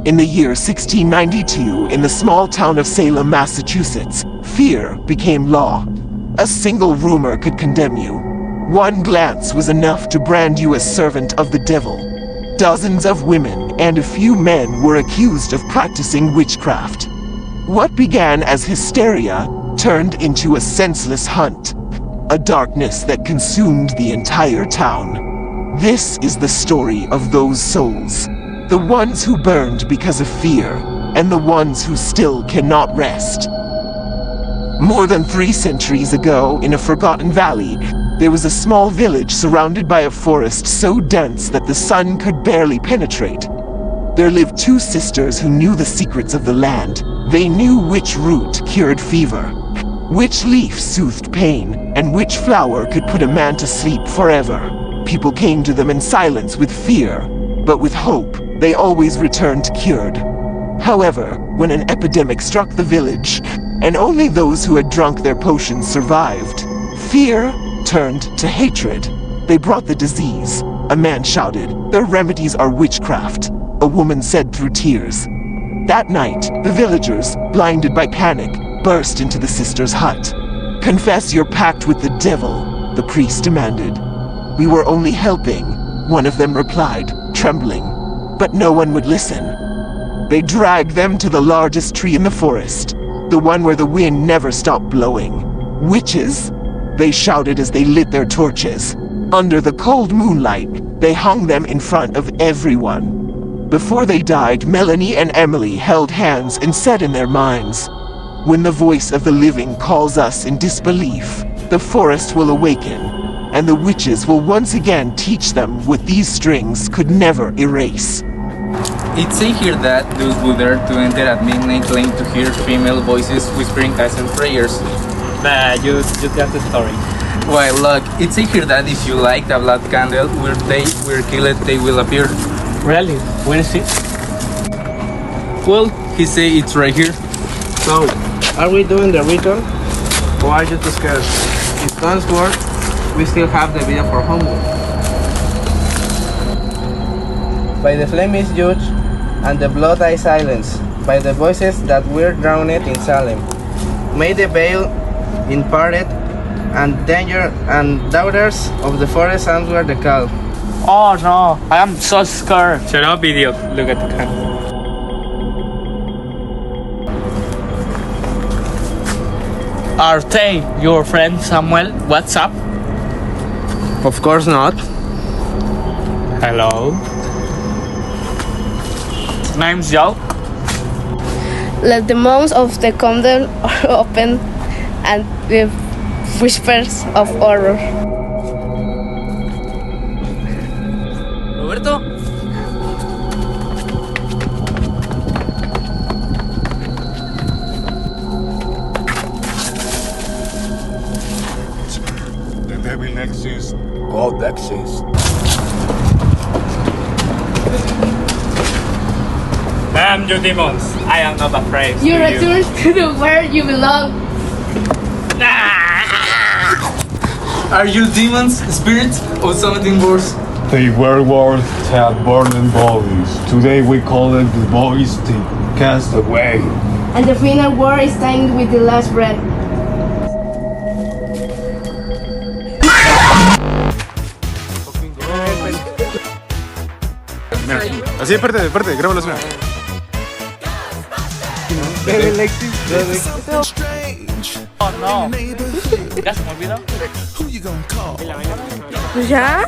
In the year 1692, in the small town of Salem, Massachusetts, fear became law. A single rumor could condemn you. One glance was enough to brand you as servant of the devil. Dozens of women and a few men were accused of practicing witchcraft. What began as hysteria turned into a senseless hunt, a darkness that consumed the entire town. This is the story of those souls. The ones who burned because of fear, and the ones who still cannot rest. More than 3 centuries ago, in a forgotten valley, there was a small village surrounded by a forest so dense that the sun could barely penetrate. There lived 2 sisters who knew the secrets of the land. They knew which root cured fever, which leaf soothed pain, and which flower could put a man to sleep forever. People came to them in silence with fear, but with hope. They always returned cured. However, when an epidemic struck the village, and only those who had drunk their potions survived, fear turned to hatred. They brought the disease. A man shouted, "Their remedies are witchcraft." A woman said through tears. That night, the villagers, blinded by panic, burst into the sisters' hut. "Confess your pact with the devil," the priest demanded. "We were only helping," one of them replied, trembling. But no one would listen. They dragged them to the largest tree in the forest, the one where the wind never stopped blowing. "Witches!" they shouted as they lit their torches. Under the cold moonlight, they hung them in front of everyone. Before they died, Melany and Emily held hands and said in their minds, "When the voice of the living calls us in disbelief, the forest will awaken, and the witches will once again teach them what these strings could never erase." It says here that those who dare to enter at midnight claim to hear female voices whispering and prayers. Nah, you got the story. Well, look, it says here that if you light a blood candle where they were killed, they will appear. Really? Where is it? Well, he say it's right here. So, are we doing the ritual? Or are you too scared? If guns work, we still have the video for homework. By the flame is judged, and the blood I silence, by the voices that were drowned in Salem. May the veil in parted, and danger and daughters of the forest answer the call. Oh no, I am so scared. Shut up, idiot. Look at the cat. Are they your friend Samuel? What's up? Of course not. Hello. Name's Joe. Let the mouths of the condemned open and with whispers of horror. Roberto? The devil exists. God exists. Damn you demons, I am not afraid. You return to the where you belong. Are you demons, spirits, or something worse? They were words had burning bodies. Today we call it the bodies to cast away. And the final word is timed with the last breath. Así, espérate, grábalo así. Bebe Lexi. Oh no. ¿Ya se me olvidó? ¿Ya?